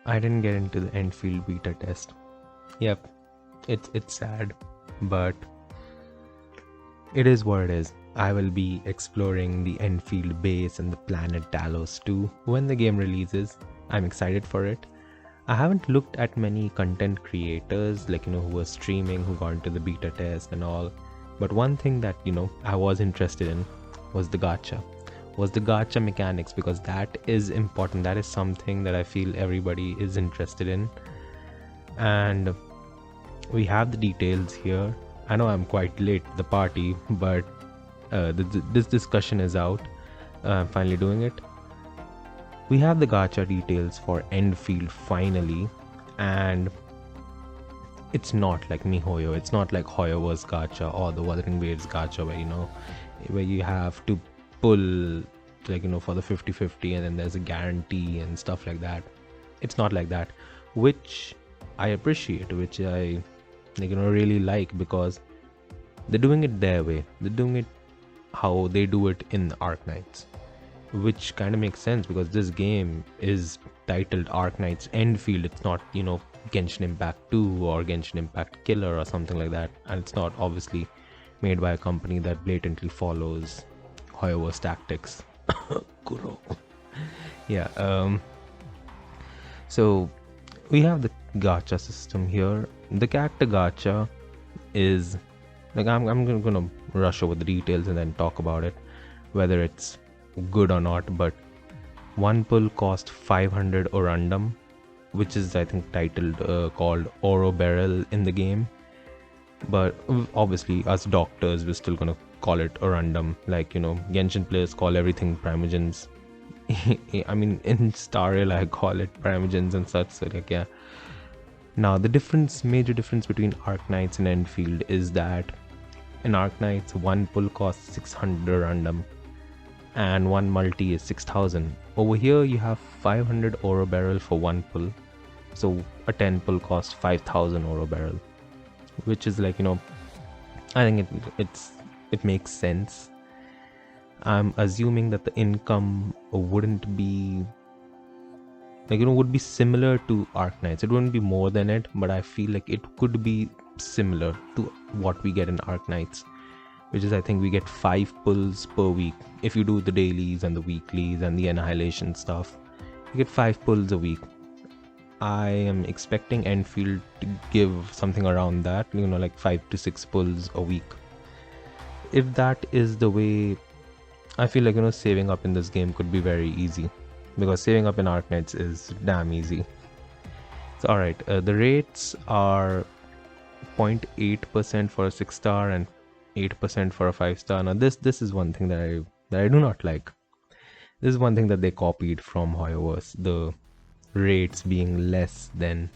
I didn't get into the Endfield beta test. Yep, it's sad, but it is what it is. I will be exploring the Endfield base and the planet Talos-II when the game releases. I'm excited for it. I haven't looked at many content creators who were streaming, who got into the beta test and all. But one thing that I was interested in was the gacha mechanics, because that is important. That is something that I feel everybody is interested in. And we have the details here. I know I'm quite late to the party, but this discussion is out. I'm finally doing it. We have the gacha details for Endfield finally, and it's not like MiHoYo. It's not like HoYoverse gacha or the Wuthering Waves gacha where you have to pull for the 50-50 and then there's a guarantee and stuff like that. It's not like that, which I appreciate, which I really like, because they're doing it their way. They're doing it how they do it in Arknights, which kind of makes sense because this game is titled Arknights Endfield. It's not Genshin Impact 2 or Genshin Impact Killer or something like that, and it's not obviously made by a company that blatantly follows HoYoverse tactics. Kuro. Yeah. So we have the gacha system here. The character gacha is I'm gonna rush over the details and then talk about it, whether it's good or not. But one pull cost 500 orundum, which is I think titled called Oro Beryl in the game. But obviously us doctors, we're still gonna call it orundum. Genshin players call everything primogens. I mean, in Star Rail I call it primogens and such, so yeah. Now the major difference between Arknights and Endfield is that in Arknights one pull costs 600 orundum and one multi is 6000. Over here you have 500 oro barrel for one pull, so a 10 pull costs 5000 oro barrel, which is I think it makes sense. I'm assuming that the income wouldn't be would be similar to Arknights. It wouldn't be more than it, but I feel like it could be similar to what we get in Arknights, which is I think we get 5 pulls per week. If you do the dailies and the weeklies and the annihilation stuff, you get 5 pulls a week. I am expecting Endfield to give something around that, 5 to 6 pulls a week. If that is the way, I feel like saving up in this game could be very easy, because saving up in Arknights is damn easy. So alright, the rates are 0.8% for a 6-star and 8% for a 5-star. Now this is one thing that I do not like. This is one thing that they copied from HoYoverse, the rates being less than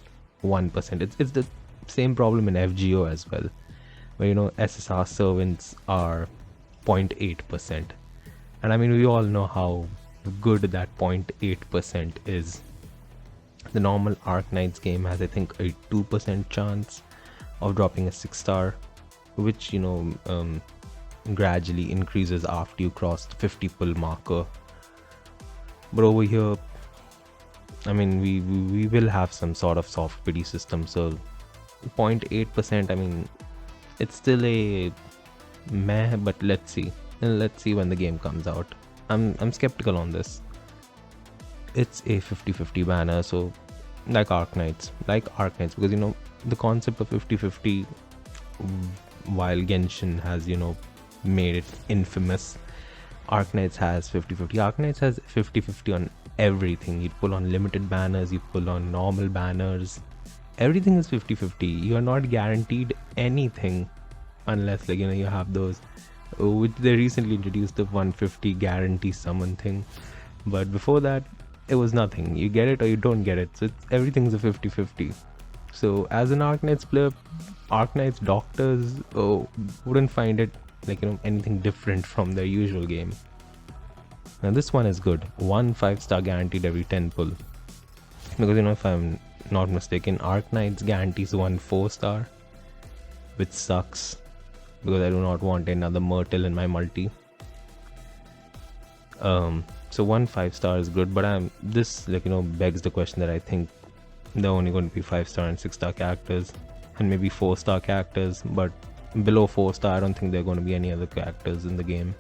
1%. It's the same problem in FGO as well, where SSR servants are 0.8%. And I mean, we all know how good that 0.8% is. The normal Arknights game has I think a 2% chance of dropping a 6-star, which gradually increases after you cross the 50 pull marker. But over here, I mean, we will have some sort of soft pity system, so 0.8%, I mean, it's still a meh, but let's see when the game comes out. I'm skeptical on this. It's a 50-50 banner, so like Arknights, because the concept of 50-50, while Genshin has made it infamous, Arknights has 50-50. Arknights has 50-50 on everything. You pull on limited banners, you pull on normal banners, everything is 50-50. You are not guaranteed anything unless you have those, which they recently introduced, the 150 guarantee summon thing. But before that, it was nothing. You get it or you don't get it. So everything's a 50-50. So as an Arknights player, Arknights doctors wouldn't find it anything different from their usual game. Now this one is good. 1 5-star guaranteed every 10 pull. Because if I'm not mistaken, Arknights guarantees 1 4-star, which sucks, because I do not want another Myrtle in my multi. So 1 5-star is good, but this begs the question that I think They're only going to be 5-star and 6-star characters, and maybe 4-star characters, but below 4-star I don't think there are going to be any other characters in the game.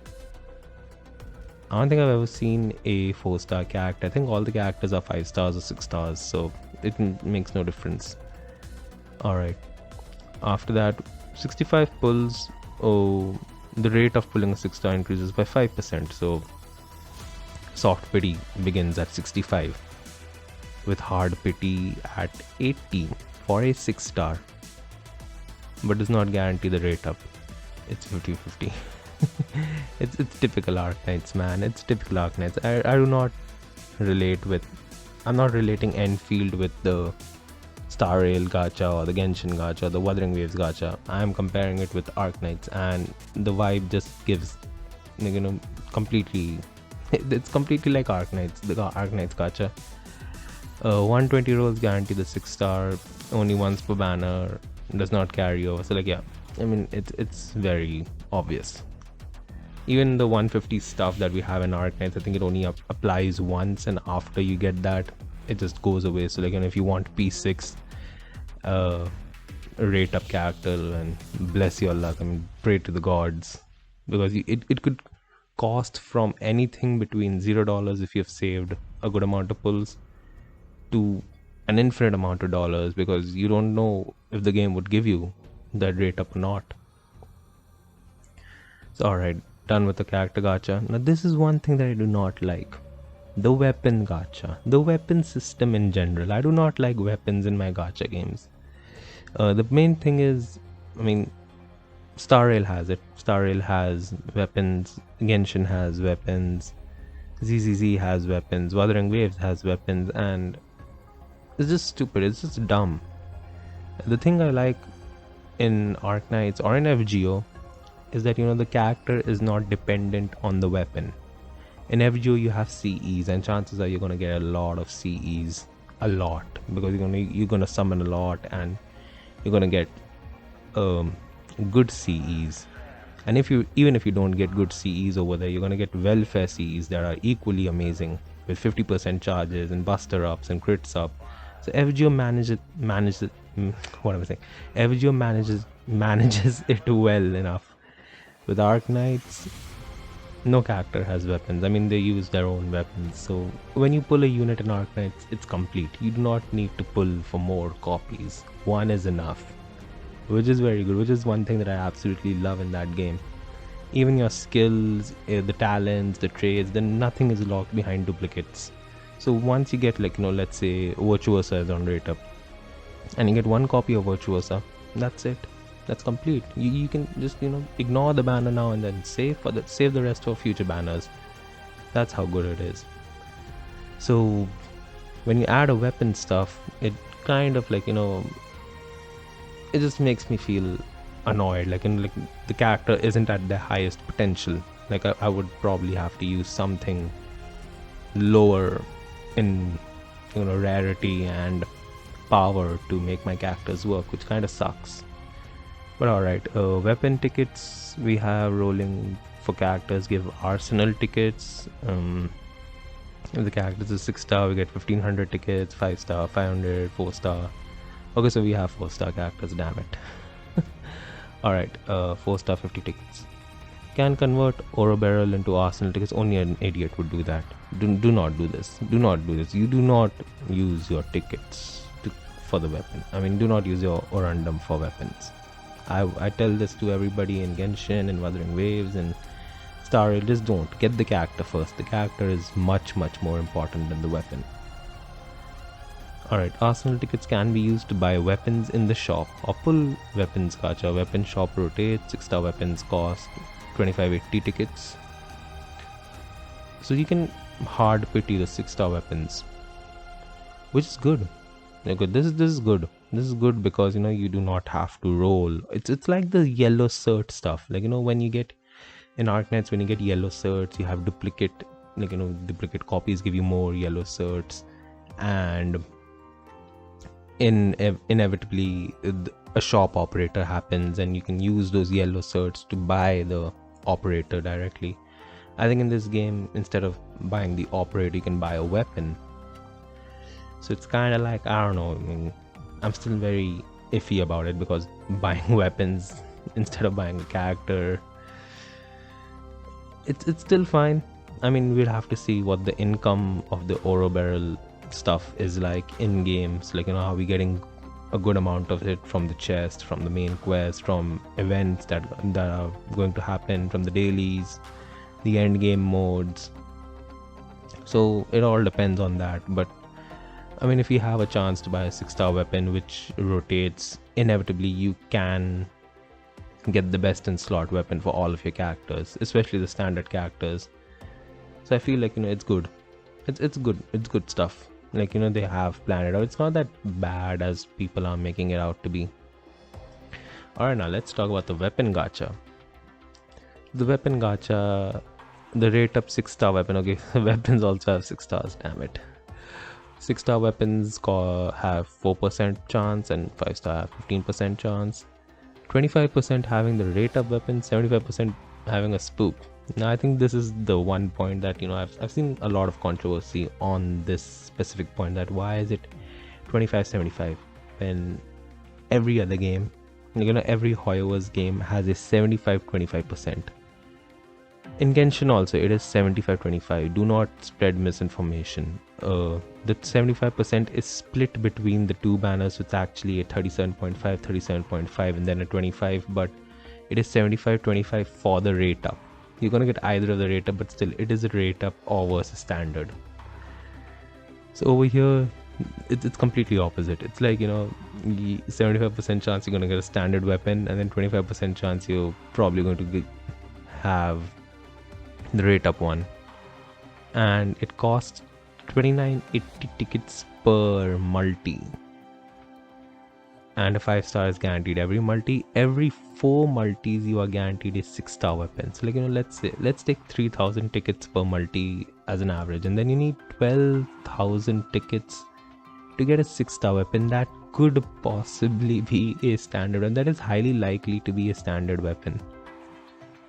I don't think I've ever seen a 4-star character. I think all the characters are 5 stars or 6 stars, so it makes no difference. Alright, after that, 65 pulls, the rate of pulling a 6-star increases by 5%, so soft pity begins at 65, with hard pity at 80 for a 6-star, but does not guarantee the rate up. It's 50-50. It's typical Arknights, man. It's typical Arknights. I do not relate with... I'm not relating Endfield with the Star Rail Gacha or the Genshin Gacha or the Wuthering Waves Gacha. I'm comparing it with Arknights, and the vibe just gives, completely... It's completely like Arknights, the Arknights Gacha. 120 rolls guarantee the 6-star, only once per banner, does not carry over. So yeah, I mean, it's very obvious. Even the 150 stuff that we have in Arknights, I think it only applies once, and after you get that, it just goes away. So if you want P6 rate up character, and bless your luck, I mean, pray to the gods, because it could cost from anything between $0 if you've saved a good amount of pulls to an infinite amount of dollars, because you don't know if the game would give you that rate up or not. So alright, done with the character gacha. Now this is one thing that I do not like. The weapon gacha. The weapon system in general. I do not like weapons in my gacha games. The main thing is, I mean, Star Rail has it. Star Rail has weapons. Genshin has weapons. ZZZ has weapons. Wuthering Waves has weapons, and it's just stupid. It's just dumb. The thing I like in Arknights or in FGO is that the character is not dependent on the weapon. In FGO you have CEs, and chances are you're gonna get a lot of CEs, a lot, because you're gonna summon a lot, and you're gonna get good CEs. And even if you don't get good CEs over there, you're gonna get welfare CEs that are equally amazing, with 50% charges and buster ups and crits up. So FGO manages FGO manages it well enough. With Arknights, no character has weapons. I mean, they use their own weapons. So when you pull a unit in Arknights, it's complete. You do not need to pull for more copies. One is enough, which is very good, which is one thing that I absolutely love in that game. Even your skills, the talents, the trades, then nothing is locked behind duplicates. So once you get let's say Virtuosa is on rate up, and you get one copy of Virtuosa, that's it. That's complete. You can just ignore the banner now and then save the rest for future banners. That's how good it is. So when you add a weapon stuff, it kind of it just makes me feel annoyed. The character isn't at their highest potential. I would probably have to use something lower in rarity and power to make my characters work, which kind of sucks. But alright, weapon tickets we have rolling for characters give arsenal tickets. If the character is a 6-star, we get 1500 tickets, 5-star, 500, 4-star. Okay, so we have 4-star characters, damn it. Alright, 4-star 50 tickets. Can convert Oro Barrel into arsenal tickets. Only an idiot would do that. Do not do this. Do not do this. You do not use your tickets for the weapon. I mean, do not use your Orundum for weapons. I tell this to everybody in Genshin and Wuthering Waves and Star Rail. Just don't. Get the character first. The character is much more important than the weapon. Alright, arsenal tickets can be used to buy weapons in the shop or pull weapons gacha. Weapon shop rotates. 6-star weapons cost 2580 tickets. So you can hard pity the 6-star weapons, which is good. This is good. This is good because you do not have to roll. It's like the yellow cert stuff. When you get in Arknights, when you get yellow certs, you have duplicate duplicate copies give you more yellow certs, and inevitably a shop operator happens, and you can use those yellow certs to buy the operator directly. I think in this game, instead of buying the operator, you can buy a weapon. So it's kind of like, I don't know, I mean, I'm still very iffy about it, because buying weapons instead of buying a character, it's still fine. I mean, we'll have to see what the income of the oro barrel stuff is like in games, like, you know, are we getting a good amount of it from the chest, from the main quest, from events that are going to happen, from the dailies, the end game modes. So it all depends on that. But I mean, if you have a chance to buy a 6-star weapon which rotates, inevitably you can get the best in slot weapon for all of your characters, especially the standard characters. So I feel like, you know, it's good. It's good stuff. Like, you know, they have planned it out. It's not that bad as people are making it out to be. Alright, now let's talk about the weapon gacha. The weapon gacha, the rate up 6-star weapon. Okay, weapons also have 6 stars, damn it. 6-star weapons have 4% chance, and 5-star have 15% chance. 25% having the rate up weapon, 75% having a spook. Now I think this is the one point that, you know, I've seen a lot of controversy on this specific point, that why is it 25-75 when every other game, you know, every Hoyover's game has a 75-25%. In Genshin also it is 75-25. Do not spread misinformation. The 75% is split between the two banners, with actually a 37.5, 37.5 and then a 25, but it is 75-25 for the rate up. You're gonna get either of the rate up, but still it is a rate up or versus standard. So over here it's completely opposite. It's like, you know, 75% chance you're gonna get a standard weapon, and then 25% chance you're probably going to have the rate up one, and it costs 29.80 tickets per multi, and a 5-star is guaranteed every multi. Every 4 multis you are guaranteed a 6-star weapon. So, like, you know, let's take 3,000 tickets per multi as an average, and then you need 12,000 tickets to get a 6-star weapon that could possibly be a standard, and that is highly likely to be a standard weapon,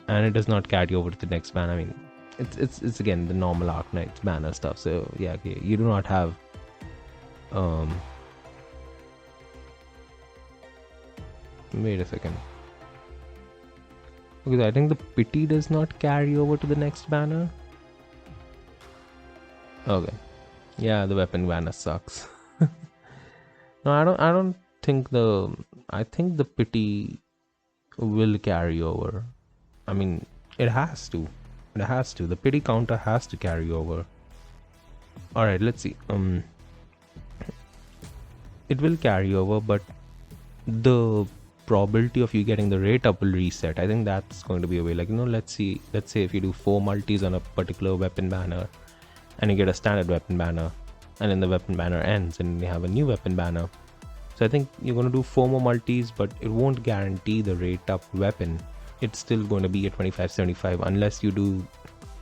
and it does not carry over to the next ban. I mean, it's again the normal Arknights banner stuff. So yeah, okay, you do not have wait a second. Because I think the pity does not carry over to the next banner. Okay, yeah, the weapon banner sucks. No, I don't think I think the pity will carry over. I mean, it has to. The pity counter has to carry over. Alright, let's see. It will carry over, but the probability of you getting the rate up will reset. I think that's going to be a way. Like, you know, let's say if you do 4 multis on a particular weapon banner, and you get a standard weapon banner, and then the weapon banner ends and you have a new weapon banner. So I think you're going to do 4 more multis, but it won't guarantee the rate up weapon. It's still going to be a 25-75 unless you do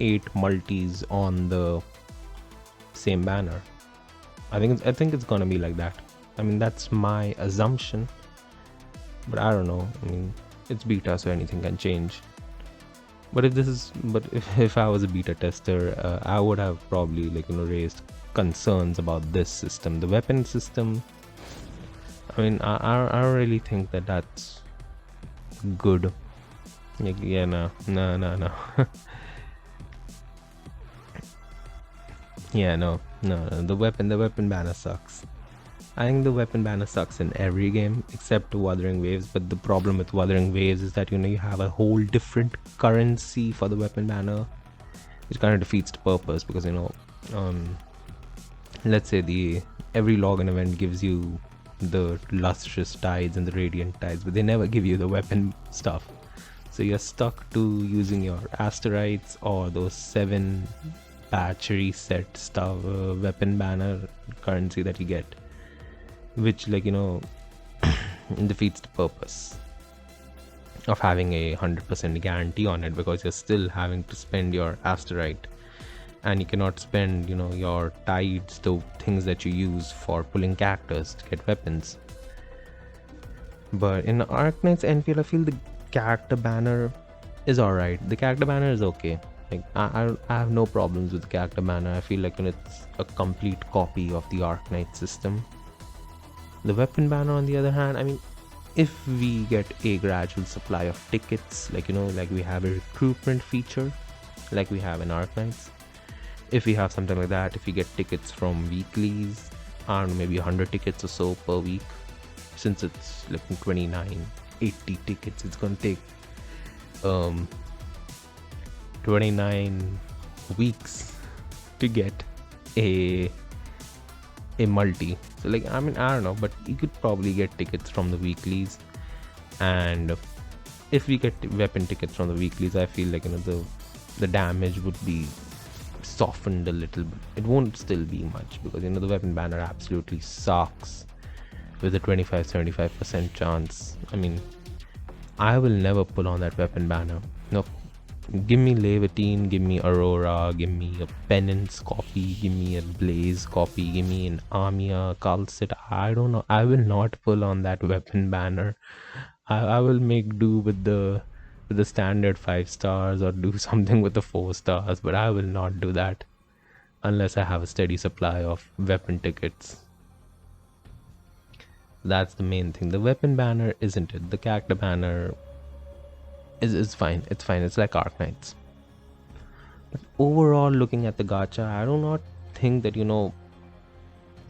8 multis on the same banner. I think it's going to be like that. I mean, that's my assumption, but I don't know. I mean, it's beta, so anything can change. But if I was a beta tester, I would have probably, like, you know, raised concerns about this system, the weapon system. I mean, I don't really think that that's good. Like, yeah, no. Yeah, no. The weapon banner sucks. I think the weapon banner sucks in every game except Wuthering Waves, but the problem with Wuthering Waves is that, you know, you have a whole different currency for the weapon banner, which kind of defeats the purpose, because, you know, let's say every login event gives you the lustrous tides and the radiant tides, but they never give you the weapon stuff. So you're stuck to using your asteroids or those 7 patch reset stuff, weapon banner currency that you get, which, like, you know, defeats the purpose of having a 100% guarantee on it, because you're still having to spend your asteroid, and you cannot spend, you know, your tides, the things that you use for pulling characters to get weapons. But in Arknights Endfield, I feel the character banner is alright. The character banner is okay. Like I have no problems with the character banner. I feel like it's a complete copy of the Arknight system. The weapon banner, on the other hand, I mean, if we get a gradual supply of tickets, like like we have a recruitment feature, like we have in Arknights, if we have something like that, if we get tickets from weeklies, I don't know, maybe 100 tickets or so per week, since it's like 29, 80 tickets, it's gonna take 29 weeks to get a multi. So like, I mean, I don't know, but you could probably get tickets from the weeklies, and if we get weapon tickets from the weeklies, I feel like the damage would be softened a little bit. It won't still be much, because the weapon banner absolutely sucks with a 25-75% chance. I mean, I will never pull on that weapon banner. Nope. Give me Levitine, give me Aurora, give me a Penance copy, give me a Blaze copy, give me an Amia, Calcit. I don't know. I will not pull on that weapon banner. I will make do with the standard 5 stars, or do something with the 4 stars, but I will not do that unless I have a steady supply of weapon tickets. That's the main thing. The weapon banner isn't it. The character banner is fine. It's fine. It's like Arknights. But overall, looking at the gacha, I do not think that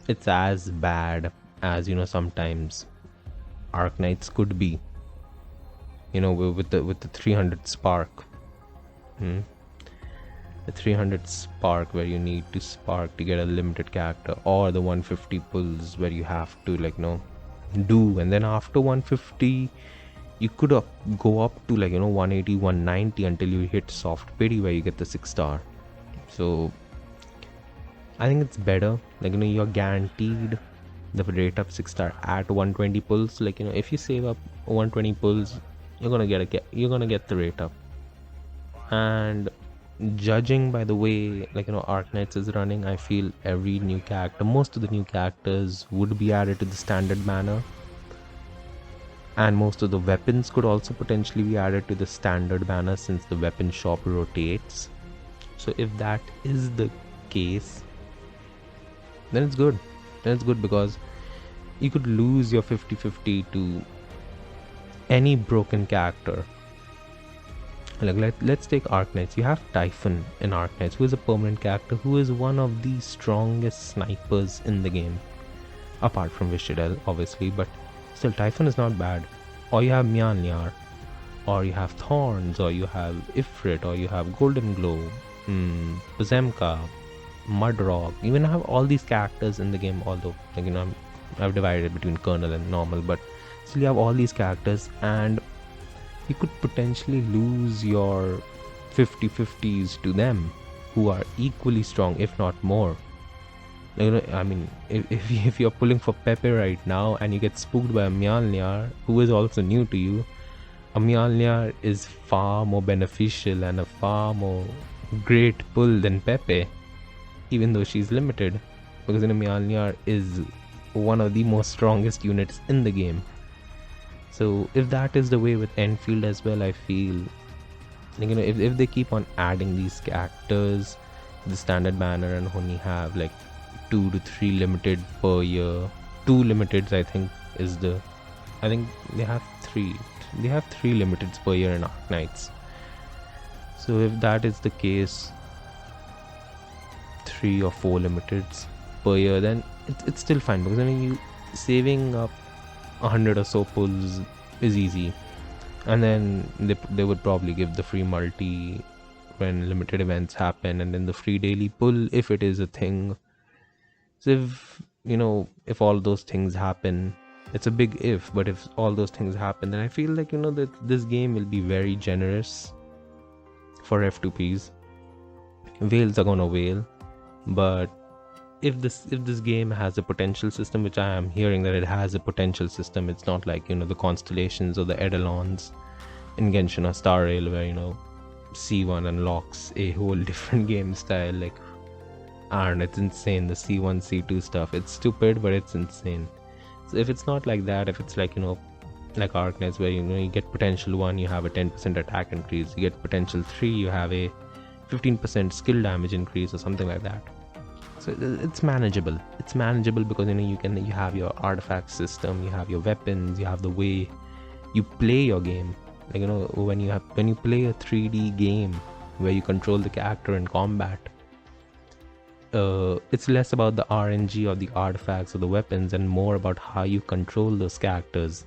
it's as bad as sometimes Arknights could be. With the 300 spark. The 300 spark, where you need to spark to get a limited character, or the 150 pulls where you have to do, and then after 150 you could go up to 180, 190 until you hit soft pity, where you get the 6 star. So I think it's better. You're guaranteed the rate up 6 star at 120 pulls. If you save up 120 pulls, you're gonna get the rate up. And judging by the way Arknights is running, I feel every new character, most of the new characters would be added to the standard banner, and most of the weapons could also potentially be added to the standard banner, since the weapon shop rotates. So if that is the case, then it's good. Because you could lose your 50-50 to any broken character. Let's take Arknights. You have Typhon in Arknights, who is a permanent character, who is one of the strongest snipers in the game, apart from Vishadel, obviously, but still Typhon is not bad. Or you have Mjolnir, or you have Thorns, or you have Ifrit, or you have Golden Glow, Pozemka, Mudrock. Even I have all these characters in the game, although I've divided between Kernel and normal, but still you have all these characters, and you could potentially lose your 50-50s to them, who are equally strong, if not more. I mean, if you're pulling for Pepe right now and you get spooked by a Mjolnir, who is also new to you, a Mjolnir is far more beneficial and a far more great pull than Pepe, even though she's limited, because Mjolnir is one of the most strongest units in the game. So if that is the way with Endfield as well, I feel if they keep on adding these characters to the standard banner and only have 2 to 3 limited per year, 2 limiteds I think they have 3 limiteds per year in Arknights. So if that is the case, 3 or 4 limiteds per year, then it's still fine, because you saving up 100 or so pulls is easy, and then they would probably give the free multi when limited events happen, and then the free daily pull if it is a thing. So if all those things happen, it's a big if, but if all those things happen, then I feel that this game will be very generous for F2Ps. Whales are gonna whale, but if this game has a potential system, which I am hearing that it has a potential system, it's not like the constellations or the Eidolons in Genshin or Star Rail, where C1 unlocks a whole different game style. It's insane. The C1 C2 stuff, it's stupid, but it's insane. So if it's not like that, if it's like Arknights, where you get potential 1, you have a 10% attack increase, you get potential 3, you have a 15% skill damage increase or something like that. So it's manageable. It's manageable because you have your artifact system, you have your weapons, you have the way you play your game. Like when you play a 3D game where you control the character in combat, it's less about the RNG or the artifacts or the weapons and more about how you control those characters,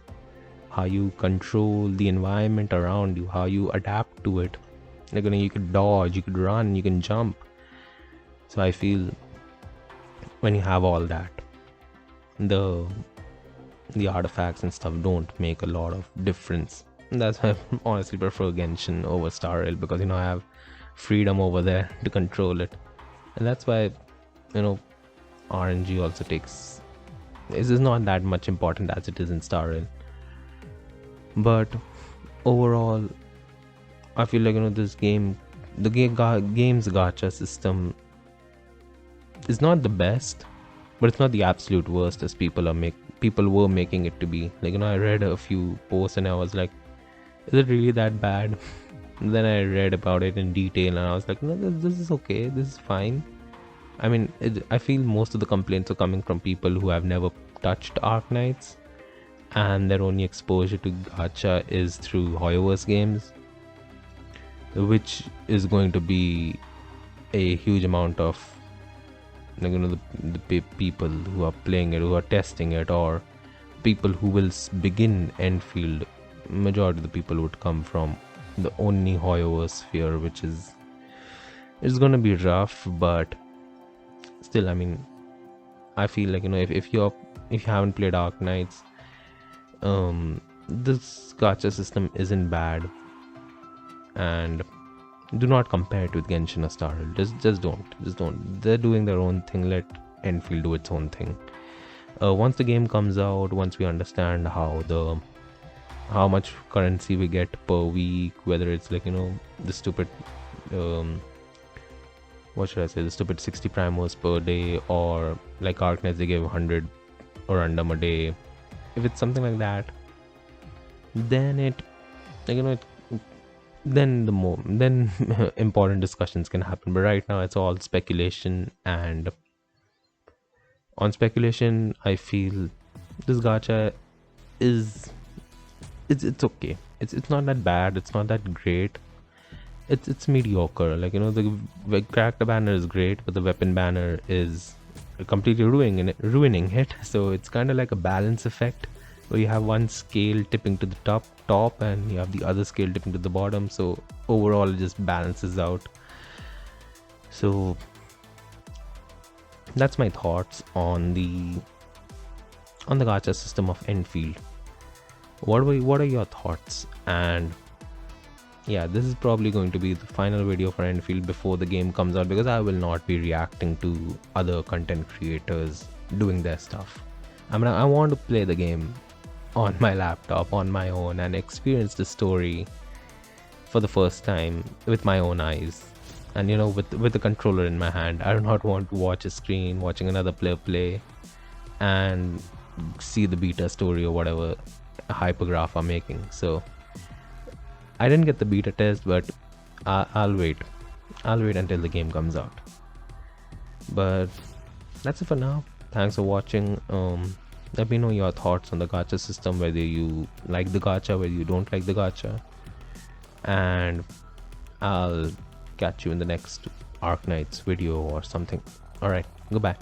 how you control the environment around you, how you adapt to it. Like you could dodge, you could run, you can jump. So I feel when you have all that, the artifacts and stuff don't make a lot of difference. And that's why I honestly prefer Genshin over Star Rail, because I have freedom over there to control it. And that's why RNG also is not that much important as it is in Star Rail. But overall, I feel like this game, game's gacha system is not the best, but it's not the absolute worst as people were making it to be. Like I read a few posts and I was like, is it really that bad? And then I read about it in detail and I was like, no, this is okay, this is fine. I mean, I feel most of the complaints are coming from people who have never touched Arknights and their only exposure to gacha is through Hoyoverse games, which is going to be a huge amount of the people who are playing it, who are testing it, or people who will begin Endfield. Majority of the people would come from the only Hoyoverse sphere, which is going to be rough, but still, I mean, I feel like if you haven't played Arknights, this gacha system isn't bad, and do not compare it with Genshin or Star Rail. Just don't. They're doing their own thing. Let Endfield do its own thing. Once the game comes out, once we understand how much currency we get per week, whether it's like the stupid what should I say, the stupid 60 primos per day, or like Arknights they give 100 or random a day. If it's something like that, then then important discussions can happen. But right now it's all speculation, and on speculation I feel this gacha is it's okay. It's not that bad, it's not that great. It's mediocre. Like the character banner is great, but the weapon banner is completely ruining it. So it's kind of like a balance effect, where you have one scale tipping to the top and you have the other scale tipping to the bottom. So overall it just balances out. So that's my thoughts on the gacha system of Endfield. What are your thoughts? And yeah, this is probably going to be the final video for Endfield before the game comes out, because I will not be reacting to other content creators doing their stuff. I want to play the game on my laptop on my own and experience the story for the first time with my own eyes, and with the controller in my hand. I do not want to watch a screen watching another player play and see the beta story or whatever hypergraph I'm making. So I didn't get the beta test, but I'll wait until the game comes out. But that's it for now. Thanks for watching. Let me know your thoughts on the gacha system, whether you like the gacha, whether you don't like the gacha, and I'll catch you in the next Arknights video or something. Alright, goodbye.